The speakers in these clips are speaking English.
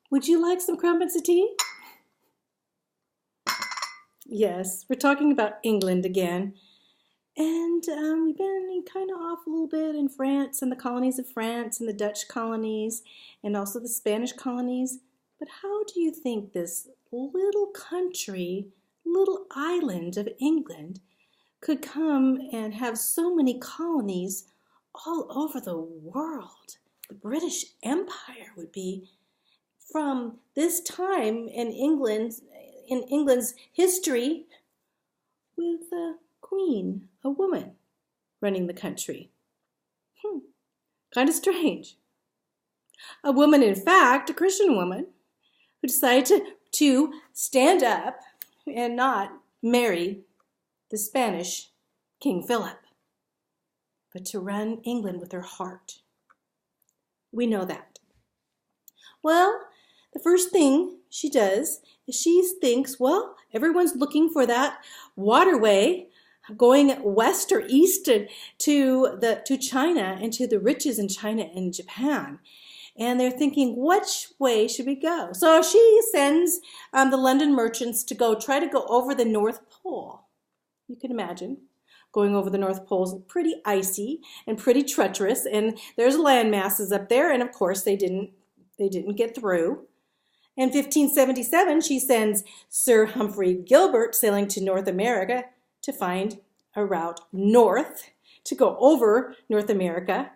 Would you like some crumpets of tea? Yes, we're talking about England again. And we've been kind of off a little bit in France and the colonies of France and the Dutch colonies and also the Spanish colonies. But how do you think this little country, little island of England could come and have so many colonies all over the world? The British Empire would be, from this time in England's history, with a queen, a woman, running the country. Kind of strange. A woman, in fact, a Christian woman, who decided to stand up and not marry the Spanish King Philip, but to run England with her heart. We know that. Well, the first thing she does is she thinks, well, everyone's looking for that waterway going west or east to China and to the riches in China and Japan. And they're thinking, which way should we go? So she sends the London merchants to try to go over the North Pole. You can imagine going over the North Pole is pretty icy and pretty treacherous, and there's land masses up there, and of course they didn't get through. In 1577, she sends Sir Humphrey Gilbert sailing to North America to find a route north, to go over North America,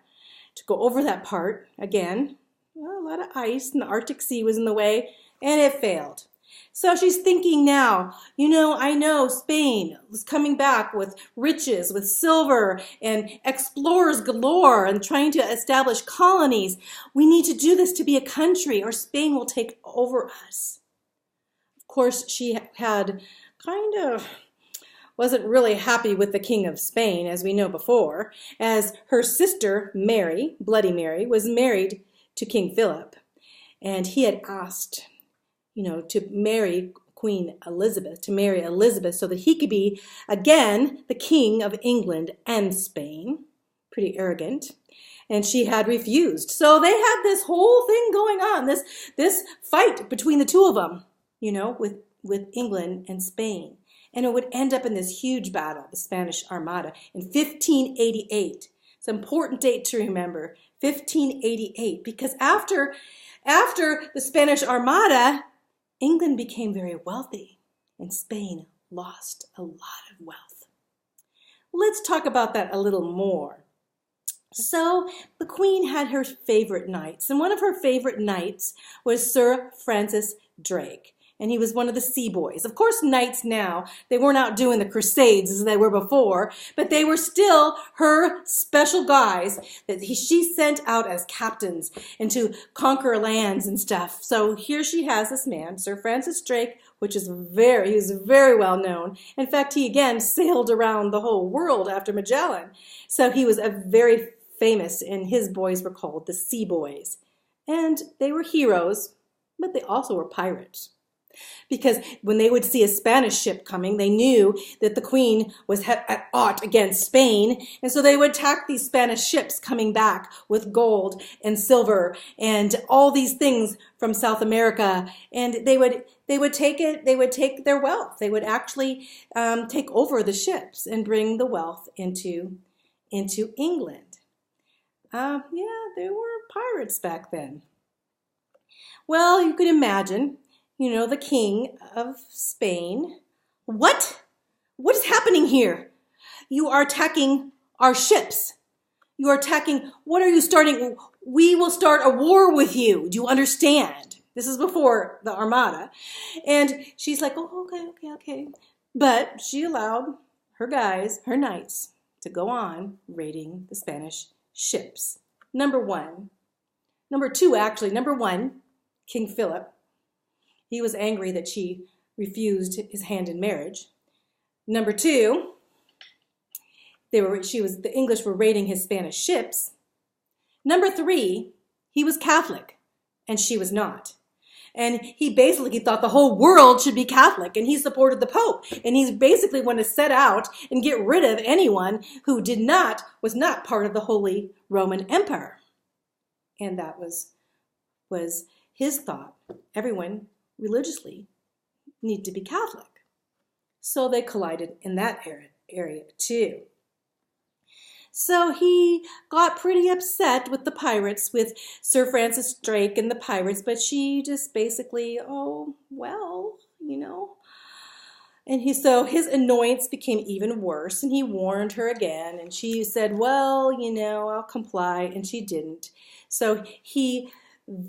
to go over that part again. Well, a lot of ice, and the Arctic Sea was in the way, and it failed. So she's thinking now, I know Spain was coming back with riches, with silver, and explorers galore, and trying to establish colonies. We need to do this to be a country, or Spain will take over us. Of course, she wasn't really happy with the King of Spain, as we know before, as her sister, Mary, Bloody Mary, was married to King Philip, and he had asked to marry Queen Elizabeth, so that he could be, again, the king of England and Spain. Pretty arrogant. And she had refused. So they had this whole thing going on, this fight between the two of them, with England and Spain. And it would end up in this huge battle, the Spanish Armada, in 1588. It's an important date to remember, 1588, because after the Spanish Armada, England became very wealthy, and Spain lost a lot of wealth. Let's talk about that a little more. So the Queen had her favorite knights, and one of her favorite knights was Sir Francis Drake, and he was one of the sea boys. Of course, knights now, they weren't out doing the crusades as they were before, but they were still her special guys that she sent out as captains and to conquer lands and stuff. So here she has this man, Sir Francis Drake, he was very well known. In fact, he again sailed around the whole world after Magellan. So he was a very famous, and his boys were called the Sea Boys. And they were heroes, but they also were pirates. Because when they would see a Spanish ship coming, they knew that the Queen was at aught against Spain, and so they would attack these Spanish ships coming back with gold and silver and all these things from South America, and they would take their wealth. They would actually take over the ships and bring the wealth into England. There were pirates back then. Well, you could imagine. The King of Spain. What? What is happening here? You are attacking our ships. You are attacking, what are you starting? We will start a war with you. Do you understand? This is before the Armada. And she's like, oh, okay. But she allowed her guys, her knights, to go on raiding the Spanish ships. Number one, King Philip. He was angry that she refused his hand in marriage. Number two, the English were raiding his Spanish ships. Number three, he was Catholic, and she was not. And he basically thought the whole world should be Catholic, and he supported the Pope. And he basically wanted to set out and get rid of anyone who was not part of the Holy Roman Empire. And that was his thought everyone religiously needed to be Catholic. So they collided in that area too. So he got pretty upset with the pirates, with Sir Francis Drake and the pirates, but she just basically, oh, well, you know. And so his annoyance became even worse, and he warned her again, and she said, well, you know, I'll comply, and she didn't. So he was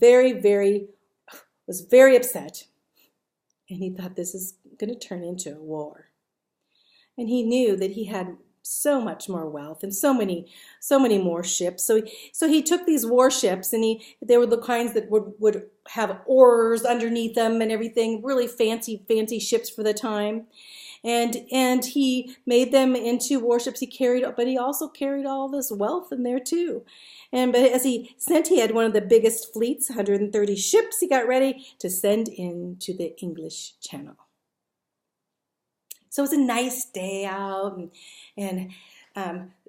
very upset, and he thought this is going to turn into a war. And he knew that he had so much more wealth and so many more ships. So he took these warships, and they were the kinds that would have oars underneath them and everything, really fancy ships for the time. And he made them into warships. But he also carried all this wealth in there too. But as he had one of the biggest fleets, 130 ships, he got ready to send into the English Channel. So it was a nice day out, and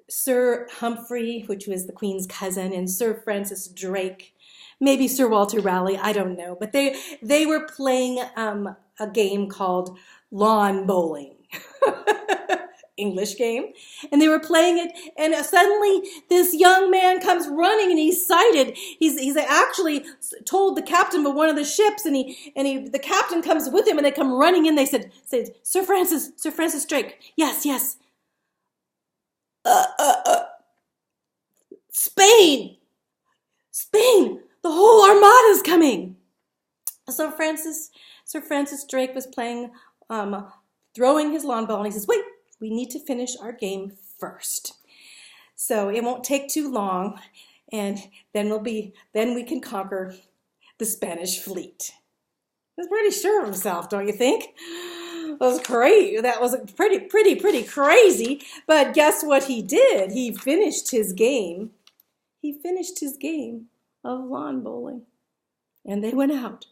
Sir Humphrey, which was the Queen's cousin, and Sir Francis Drake, maybe Sir Walter Raleigh, I don't know, but they were playing a game called lawn bowling. English game, and they were playing it, and suddenly this young man comes running, and he's sighted. He's actually told the captain of one of the ships, and the captain comes with him, and they come running in. They said, Sir Francis Drake, yes. Spain, the whole armada's coming. So Sir Francis Drake was playing, throwing his lawn ball, and he says, wait, we need to finish our game first. So it won't take too long, and then we can conquer the Spanish fleet. He was pretty sure of himself, don't you think? That was great. That was pretty crazy. But guess what he did? He finished his game. He finished his game of lawn bowling, and they went out.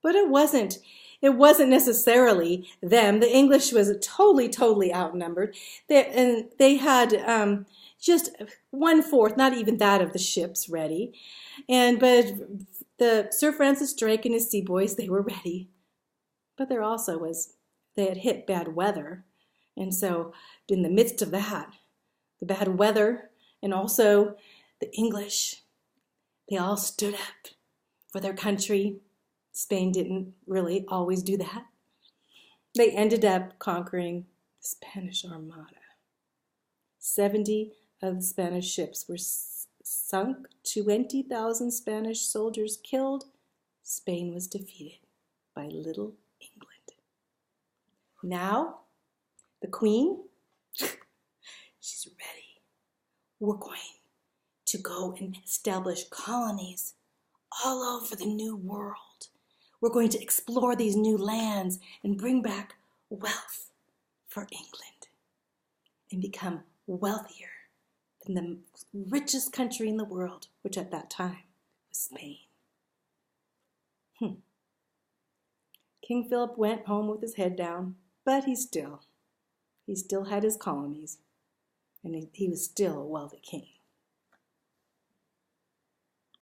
But it wasn't necessarily them. The English was totally outnumbered. They had just 1/4, not even that, of the ships ready. But the Sir Francis Drake and his sea boys, they were ready. But they had hit bad weather. And so in the midst of that, the bad weather, and also the English, they all stood up for their country. Spain didn't really always do that. They ended up conquering the Spanish Armada. 70 of the Spanish ships were sunk, 20,000 Spanish soldiers killed. Spain was defeated by little England. Now, the Queen, she's ready. We're going to go and establish colonies all over the New World. We're going to explore these new lands and bring back wealth for England and become wealthier than the richest country in the world, which at that time was Spain. King Philip went home with his head down, but he still had his colonies, and he was still a wealthy king.